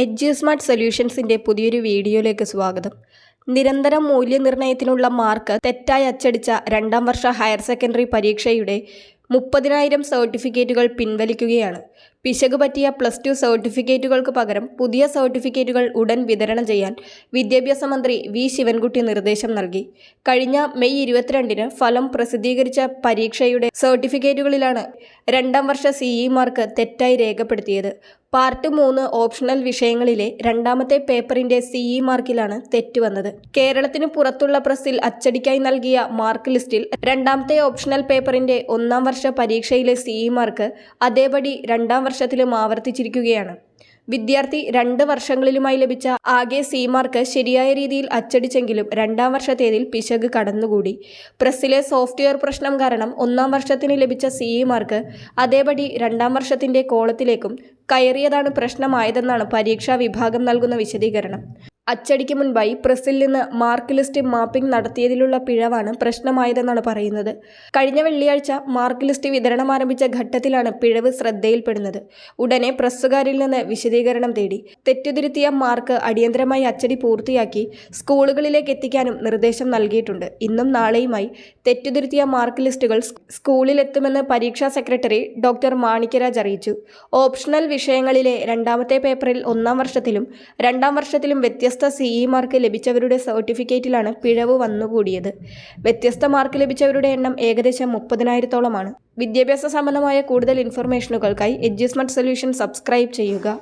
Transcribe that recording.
എഡ്യൂസ്മാർട്ട് സൊല്യൂഷൻസിൻ്റെ പുതിയൊരു വീഡിയോയിലേക്ക് സ്വാഗതം. നിരന്തരം മൂല്യനിർണ്ണയത്തിനുള്ള മാർക്ക് തെറ്റായി അച്ചടിച്ച രണ്ടാം വർഷ ഹയർ സെക്കൻഡറി പരീക്ഷയുടെ 30,000 സർട്ടിഫിക്കറ്റുകൾ പിൻവലിക്കുകയാണ്. പിശക് പറ്റിയ +2 സർട്ടിഫിക്കറ്റുകൾക്ക് പകരം പുതിയ സർട്ടിഫിക്കറ്റുകൾ ഉടൻ വിതരണം ചെയ്യാൻ വിദ്യാഭ്യാസ മന്ത്രി വി ശിവൻകുട്ടി നിർദ്ദേശം നൽകി. കഴിഞ്ഞ മെയ് 22-ന് ഫലം പ്രസിദ്ധീകരിച്ച പരീക്ഷയുടെ സർട്ടിഫിക്കറ്റുകളിലാണ് രണ്ടാം വർഷ CE മാർക്ക് തെറ്റായി രേഖപ്പെടുത്തിയത്. പാർട്ട് 3 ഓപ്ഷണൽ വിഷയങ്ങളിലെ രണ്ടാമത്തെ പേപ്പറിന്റെ CE മാർക്കിലാണ് തെറ്റ് വന്നത്. കേരളത്തിന് പുറത്തുള്ള പ്രസിൽ അച്ചടിക്കായി നൽകിയ മാർക്ക് ലിസ്റ്റിൽ രണ്ടാമത്തെ ഓപ്ഷണൽ പേപ്പറിന്റെ ഒന്നാം വർഷ പരീക്ഷയിലെ CE മാർക്ക് അതേപടി രണ്ടാം വർഷത്തിലും ആവർത്തിച്ചിരിക്കുകയാണ്. വിദ്യാർത്ഥി 2 വർഷങ്ങളിലുമായി ലഭിച്ച ആകെ CE മാർക്ക് ശരിയായ രീതിയിൽ അച്ചടിച്ചെങ്കിലും രണ്ടാം വർഷത്തേതിൽ പിശക് കടന്നുകൂടി. പ്രസ്സിലെ സോഫ്റ്റ്വെയർ പ്രശ്നം കാരണം ഒന്നാം വർഷത്തിന് ലഭിച്ച CE മാർക്ക് അതേപടി രണ്ടാം വർഷത്തിന്റെ കോളത്തിലേക്കും കയറിയതാണ് പ്രശ്നമായതെന്നാണ് പരീക്ഷാ വിഭാഗം നൽകുന്ന വിശദീകരണം. അച്ചടിക്ക് മുൻപായി പ്രസ്സിൽ നിന്ന് മാർക്ക് ലിസ്റ്റ് മാപ്പിംഗ് നടത്തിയതിലുള്ള പിഴവാണ് പ്രശ്നമായതെന്നാണ് പറയുന്നത്. കഴിഞ്ഞ വെള്ളിയാഴ്ച മാർക്ക് ലിസ്റ്റ് വിതരണം ആരംഭിച്ച ഘട്ടത്തിലാണ് പിഴവ് ശ്രദ്ധയിൽപ്പെടുന്നത്. ഉടനെ പ്രസ്സുകാരിൽ നിന്ന് വിശദീകരണം തേടി. തെറ്റുതിരുത്തിയ മാർക്ക് അടിയന്തരമായി അച്ചടി പൂർത്തിയാക്കി സ്കൂളുകളിലേക്ക് എത്തിക്കാനും നിർദ്ദേശം നൽകിയിട്ടുണ്ട്. ഇന്നും നാളെയുമായി തെറ്റുതിരുത്തിയ മാർക്ക് ലിസ്റ്റുകൾ സ്കൂളിലെത്തുമെന്ന് പരീക്ഷാ സെക്രട്ടറി ഡോക്ടർ മാണിക്യരാജ് അറിയിച്ചു. ഓപ്ഷണൽ വിഷയങ്ങളിലെ രണ്ടാമത്തെ പേപ്പറിൽ ഒന്നാം വർഷത്തിലും രണ്ടാം വർഷത്തിലും വ്യത്യസ്ത CE മാർക്ക് ലഭിച്ചവരുടെ സർട്ടിഫിക്കറ്റിലാണ് പിഴവ് വന്നുകൂടിയത്. വ്യത്യസ്ത മാർക്ക് ലഭിച്ചവരുടെ എണ്ണം ഏകദേശം 30,000-ഓളമാണ്. വിദ്യാഭ്യാസ സംബന്ധമായ കൂടുതൽ ഇൻഫർമേഷനുകൾക്കായി എഡ്യൂസ്മാർട്ട് സൊല്യൂഷൻ സബ്സ്ക്രൈബ് ചെയ്യുക.